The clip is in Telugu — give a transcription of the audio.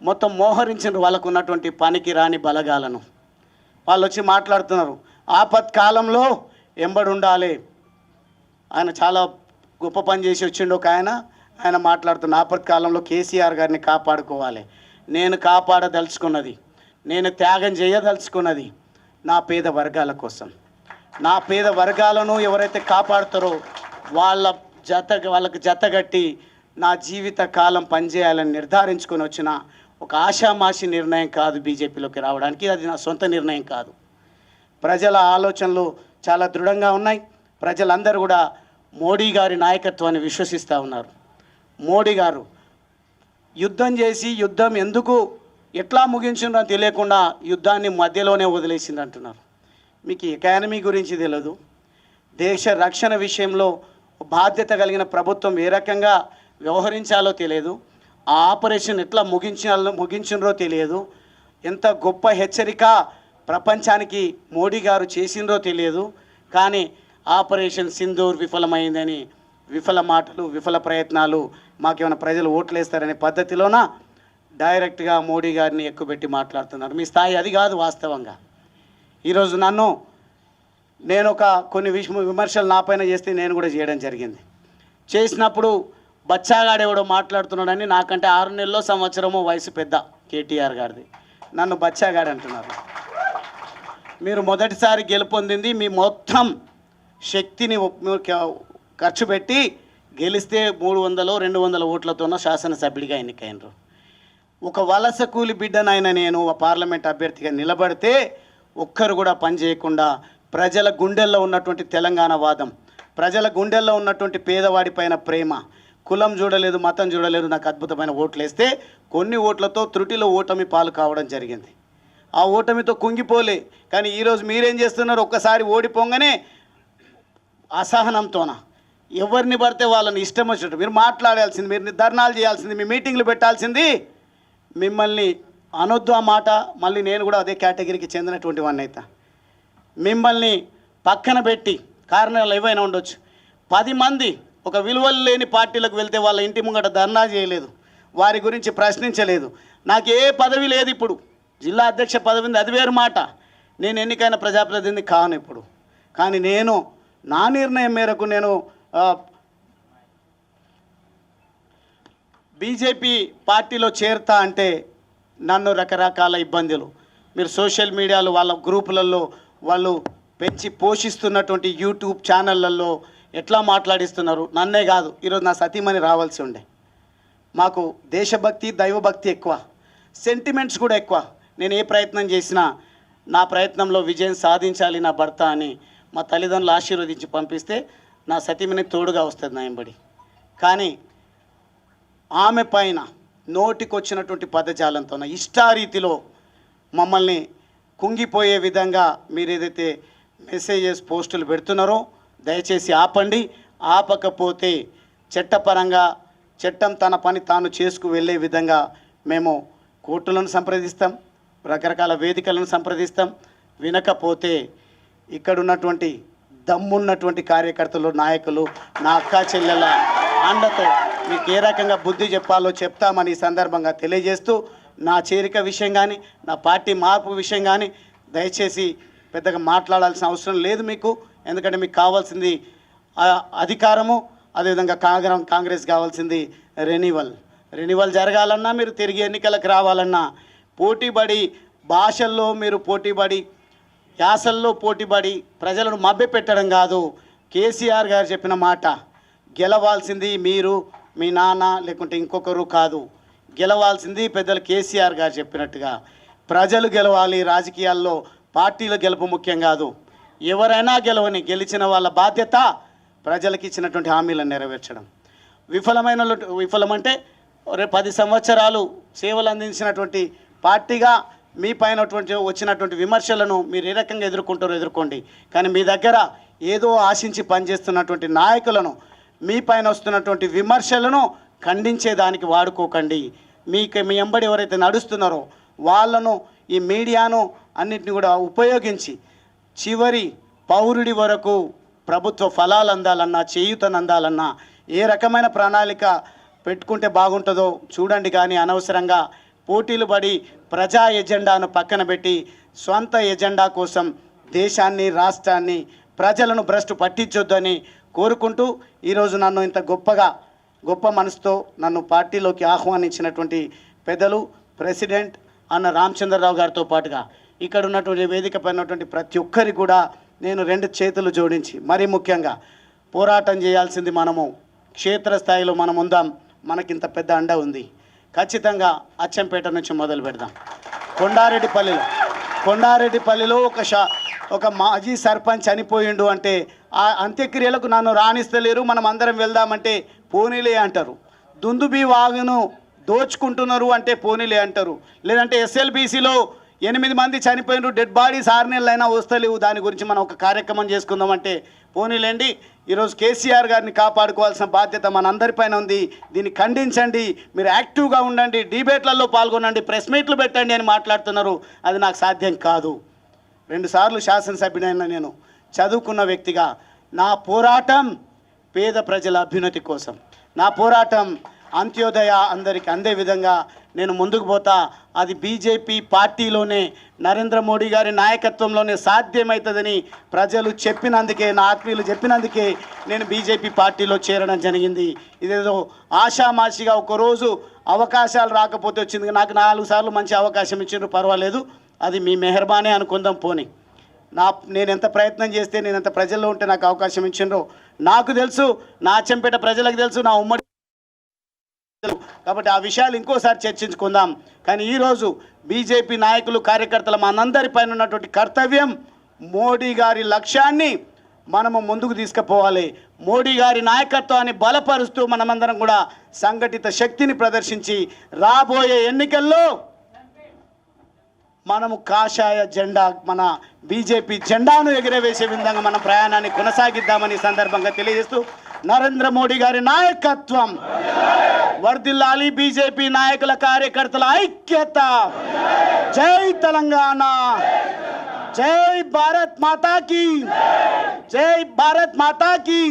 మొత్తం మోహరించారు వాళ్ళకు ఉన్నటువంటి పనికి రాని బలగాలను. వాళ్ళు వచ్చి మాట్లాడుతున్నారు, ఆపత్కాలంలో ఎంబడి ఉండాలి. ఆయన చాలా గొప్ప పని చేసి వచ్చిండు ఒక ఆయన మాట్లాడుతున్న ఆపత్కాలంలో కేసీఆర్ గారిని కాపాడుకోవాలి. నేను కాపాడదలుచుకున్నది, నేను త్యాగం చేయదలుచుకున్నది నా పేద వర్గాల కోసం. నా పేద వర్గాలను ఎవరైతే కాపాడుతారో వాళ్ళకు జతగట్టి నా జీవిత కాలం పనిచేయాలని నిర్ధారించుకొని వచ్చిన ఒక ఆషామాషి నిర్ణయం కాదు బీజేపీలోకి రావడానికి. అది నా సొంత నిర్ణయం కాదు. ప్రజల ఆలోచనలు చాలా దృఢంగా ఉన్నాయి. ప్రజలందరూ కూడా మోడీ గారి నాయకత్వాన్ని విశ్వసిస్తూ ఉన్నారు. మోడీ గారు యుద్ధం చేసి యుద్ధం ఎందుకు ఎట్లా ముగించిందో తెలియకుండా యుద్ధాన్ని మధ్యలోనే వదిలేసింది అంటున్నారు. మీకు ఎకానమీ గురించి తెలియదు, దేశ రక్షణ విషయంలో బాధ్యత కలిగిన ప్రభుత్వం ఏ రకంగా వ్యవహరించాలో తెలియదు, ఆ ఆపరేషన్ ఎట్లా ముగించినరో తెలియదు, ఎంత గొప్ప హెచ్చరిక ప్రపంచానికి మోడీ గారు చేసిండ్రో తెలియదు. కానీ ఆపరేషన్ సింధూర్ విఫలమైందని విఫల మాటలు, విఫల ప్రయత్నాలు, మాకేమైనా ప్రజలు ఓట్లేస్తారనే పద్ధతిలోన డైరెక్ట్గా మోడీ గారిని ఎక్కుపెట్టి మాట్లాడుతున్నారు. మీ స్థాయి అది కాదు. వాస్తవంగా ఈరోజు నేను కొన్ని విమర్శలు నా పైన చేస్తే నేను కూడా చేయడం జరిగింది. చేసినప్పుడు బచ్చాగాడెవడో మాట్లాడుతున్నాడని, నాకంటే 6 నెలల్లో సంవత్సరమో వయసు పెద్ద కేటీఆర్ గారిది, నన్ను బచ్చాగాడు అంటున్నారు. మీరు మొదటిసారి గెలుపొందింది మీ మొత్తం శక్తిని ఖర్చు పెట్టి గెలిస్తే 300-200 ఓట్లతోనో శాసనసభ్యుడిగా ఎన్నికైనరు. ఒక వలస కూలి బిడ్డనైనా నేను పార్లమెంట్ అభ్యర్థిగా నిలబడితే ఒక్కరు కూడా పని చేయకుండా ప్రజల గుండెల్లో ఉన్నటువంటి తెలంగాణ వాదం, ప్రజల గుండెల్లో ఉన్నటువంటి పేదవాడి పైన ప్రేమ, కులం చూడలేదు, మతం చూడలేదు, నాకు అద్భుతమైన ఓట్లు వేస్తే కొన్ని ఓట్లతో త్రుటిలో ఓటమి పాలు కావడం జరిగింది. ఆ ఓటమితో కుంగిపోలే. కానీ ఈరోజు మీరేం చేస్తున్నారు? ఒక్కసారి ఓడిపోగానే అసహనంతోన ఎవరిని పడితే వాళ్ళని ఇష్టం వచ్చినట్టు మీరు మాట్లాడాల్సింది, మీరు ధర్నాలు చేయాల్సింది, మీ మీటింగ్లు పెట్టాల్సింది. మిమ్మల్ని అనొద్దు ఆ మాట. మళ్ళీ నేను కూడా అదే కేటగిరీకి చెందినటువంటి వాడిని అయితే మిమ్మల్ని పక్కన పెట్టి, కారణాలు ఏవైనా ఉండొచ్చు, 10 మంది ఒక విలువలు లేని పార్టీలకు వెళ్తే వాళ్ళ ఇంటి ముంగట ధర్నా చేయలేదు, వారి గురించి ప్రశ్నించలేదు. నాకు ఏ పదవి లేదు. ఇప్పుడు జిల్లా అధ్యక్ష పదవి ఉంది, అది వేరు మాట. నేను ఎన్నికైన ప్రజాప్రతినిధి కాను ఇప్పుడు. కానీ నేను నా నిర్ణయం మేరకు నేను బీజేపీ పార్టీలో చేరుతా అంటే నన్ను రకరకాల ఇబ్బందులు, మీరు సోషల్ మీడియాలో వాళ్ళ గ్రూపులలో వాళ్ళు పెంచి పోషిస్తున్నటువంటి యూట్యూబ్ ఛానళ్ళల్లో ఎట్లా మాట్లాడిస్తున్నారు. నన్నే కాదు, ఈరోజు నా సతీమణి రావాల్సి ఉండే. మాకు దేశభక్తి, దైవభక్తి ఎక్కువ, సెంటిమెంట్స్ కూడా ఎక్కువ. నేను ఏ ప్రయత్నం చేసినా నా ప్రయత్నంలో విజయం సాధించాలి నా భర్త అని మా తల్లిదండ్రులు ఆశీర్వదించి పంపిస్తే నా సతీమణి తోడుగా వస్తుంది నా ఎంబడి. కానీ ఆమె పైన నోటికొచ్చినటువంటి పదజాలంతో ఇష్టారీతిలో మమ్మల్ని కుంగిపోయే విధంగా మీరు ఏదైతే మెసేజెస్ పోస్టులు పెడుతున్నారో దయచేసి ఆపండి. ఆపకపోతే చట్టపరంగా చట్టం తన పని తాను చేసుకు వెళ్ళే విధంగా మేము కోర్టులను సంప్రదిస్తాం, రకరకాల వేదికలను సంప్రదిస్తాం. వినకపోతే ఇక్కడ ఉన్నటువంటి దమ్మున్నటువంటి కార్యకర్తలు, నాయకులు, నా అక్కా చెల్లెల అండతో మీకు ఏ రకంగా బుద్ధి చెప్పాలో చెప్తామని ఈ సందర్భంగా తెలియజేస్తూ, నా చేరిక విషయం కానీ నా పార్టీ మార్పు విషయం కానీ దయచేసి పెద్దగా మాట్లాడాల్సిన అవసరం లేదు మీకు. ఎందుకంటే మీకు కావాల్సింది అధికారము, అదేవిధంగా కాంగ్రెస్ కావాల్సింది రెన్యువల్ జరగాలన్నా, మీరు తిరిగి ఎన్నికలకు రావాలన్నా పోటీపడి, భాషల్లో మీరు పోటీపడి, యాసల్లో పోటీపడి ప్రజలను మభ్యపెట్టడం కాదు. కేసీఆర్ గారు చెప్పిన మాట, గెలవాల్సింది మీరు, మీ నాన్న, లేకుంటే ఇంకొకరు కాదు. గెలవాల్సింది పెద్దలు కేసీఆర్ గారు చెప్పినట్టుగా ప్రజలు గెలవాలి. రాజకీయాల్లో పార్టీల గెలుపు ముఖ్యం కాదు. ఎవరైనా గెలవని, గెలిచిన వాళ్ళ బాధ్యత ప్రజలకు ఇచ్చినటువంటి హామీలను నెరవేర్చడం. విఫలమంటే 10 సంవత్సరాలు సేవలు అందించినటువంటి పార్టీగా మీ పైన వచ్చినటువంటి విమర్శలను మీరు ఏ రకంగా ఎదుర్కొంటారో ఎదుర్కోండి. కానీ మీ దగ్గర ఏదో ఆశించి పనిచేస్తున్నటువంటి నాయకులను, మీ పైన వస్తున్నటువంటి విమర్శలను ఖండించేదానికి వాడుకోకండి. మీ ఎంబడి ఎవరైతే నడుస్తున్నారో వాళ్ళను, ఈ మీడియాను అన్నిటిని కూడా ఉపయోగించి చివరి పౌరుడి వరకు ప్రభుత్వ ఫలాలు అందాలన్నా, చేయూతను అందాలన్నా ఏ రకమైన ప్రణాళిక పెట్టుకుంటే బాగుంటుందో చూడండి. కానీ అనవసరంగా పోటీలు పడి ప్రజా ఎజెండాను పక్కన పెట్టి స్వంత ఎజెండా కోసం దేశాన్ని, రాష్ట్రాన్ని, ప్రజలను భ్రష్టు పట్టించొద్దని కోరుకుంటూ ఈరోజు నన్ను ఇంత గొప్ప మనసుతో నన్ను పార్టీలోకి ఆహ్వానించినటువంటి పెద్దలు ప్రెసిడెంట్ అన్న రామచంద్రరావు గారితో పాటుగా ఇక్కడ ఉన్నటువంటి వేదిక పైన ఉన్నటువంటి ప్రతి ఒక్కరికి కూడా నేను 2 చేతులు జోడించి మరీ ముఖ్యంగా పోరాటం చేయాల్సింది మనము క్షేత్రస్థాయిలో మనం ఉందాం. మనకింత పెద్ద అండ ఉంది. ఖచ్చితంగా అచ్చంపేట నుంచి మొదలు పెడదాం. కొండారెడ్డిపల్లిలో ఒక మాజీ సర్పంచ్ చనిపోయిండు అంటే ఆ అంత్యక్రియలకు నన్ను రాణిస్తలేరు, మనం అందరం వెళ్దామంటే పోనీలే అంటారు. దుందుబి వాగును దోచుకుంటున్నారు అంటే పోనీలే అంటారు. లేదంటే ఎస్ఎల్బీసీలో 8 మంది చనిపోయినారు, డెడ్ బాడీస్ 6 నెలలైనా వస్తలేవు, దాని గురించి మనం ఒక కార్యక్రమం చేసుకుందామంటే పోనీలేండి. ఈరోజు కేసీఆర్ గారిని కాపాడుకోవాల్సిన బాధ్యత మనందరిపైన ఉంది. దీన్ని ఖండించండి, మీరు యాక్టివ్గా ఉండండి, డిబేట్లలో పాల్గొనండి, ప్రెస్ మీట్లు పెట్టండి అని మాట్లాడుతున్నారు. అది నాకు సాధ్యం కాదు. 2 సార్లు శాసనసభ్యుడైన నేను చదువుకున్న వ్యక్తిగా నా పోరాటం పేద ప్రజల అభ్యున్నతి కోసం, నా పోరాటం అంత్యోదయ అందరికి అందే విధంగా నేను ముందుకు పోతా. అది బీజేపీ పార్టీలోనే నరేంద్ర మోడీ గారి నాయకత్వంలోనే సాధ్యమవుతుందని ప్రజలు చెప్పినందుకే, నా ఆత్మీయులు చెప్పినందుకే నేను బీజేపీ పార్టీలో చేరడం జరిగింది. ఇదేదో ఆషామాషిగా ఒకరోజు అవకాశాలు రాకపోతే వచ్చింది. నాకు 4 సార్లు మంచి అవకాశం ఇచ్చిండ్రు, పర్వాలేదు, అది మీ మెహర్బానే అనుకుందాం. పోని నేను ఎంత ప్రయత్నం చేస్తే, నేను ఎంత ప్రజల్లో ఉంటే నాకు అవకాశం ఇచ్చిండ్రో నాకు తెలుసు, నా అచ్చంపేట ప్రజలకు తెలుసు, నా ఉమ్మడి. కాబట్టి ఆ విషయాలు ఇంకోసారి చర్చించుకుందాం. కానీ ఈరోజు బీజేపీ నాయకులు, కార్యకర్తలు మనందరిపైన ఉన్నటువంటి కర్తవ్యం మోడీ గారి లక్ష్యాన్ని మనము ముందుకు తీసుకుపోవాలి. మోడీ గారి నాయకత్వాన్ని బలపరుస్తూ మనమందరం కూడా సంఘటిత శక్తిని ప్రదర్శించి రాబోయే ఎన్నికల్లో మనము కాషాయ జెండా, మన బీజేపీ జెండాను ఎగిరవేసే విధంగా మన ప్రయాణాన్ని కొనసాగిద్దామని సందర్భంగా తెలియజేస్తూ, నరేంద్ర మోడీ గారి నాయకత్వం వర్ధిల్లాలి, బీజేపీ నాయకుల కార్యకర్తల ఐక్యత. జై తెలంగాణ, జై భారత్ మాతా కీ, జై భారత్ మాతా కీ.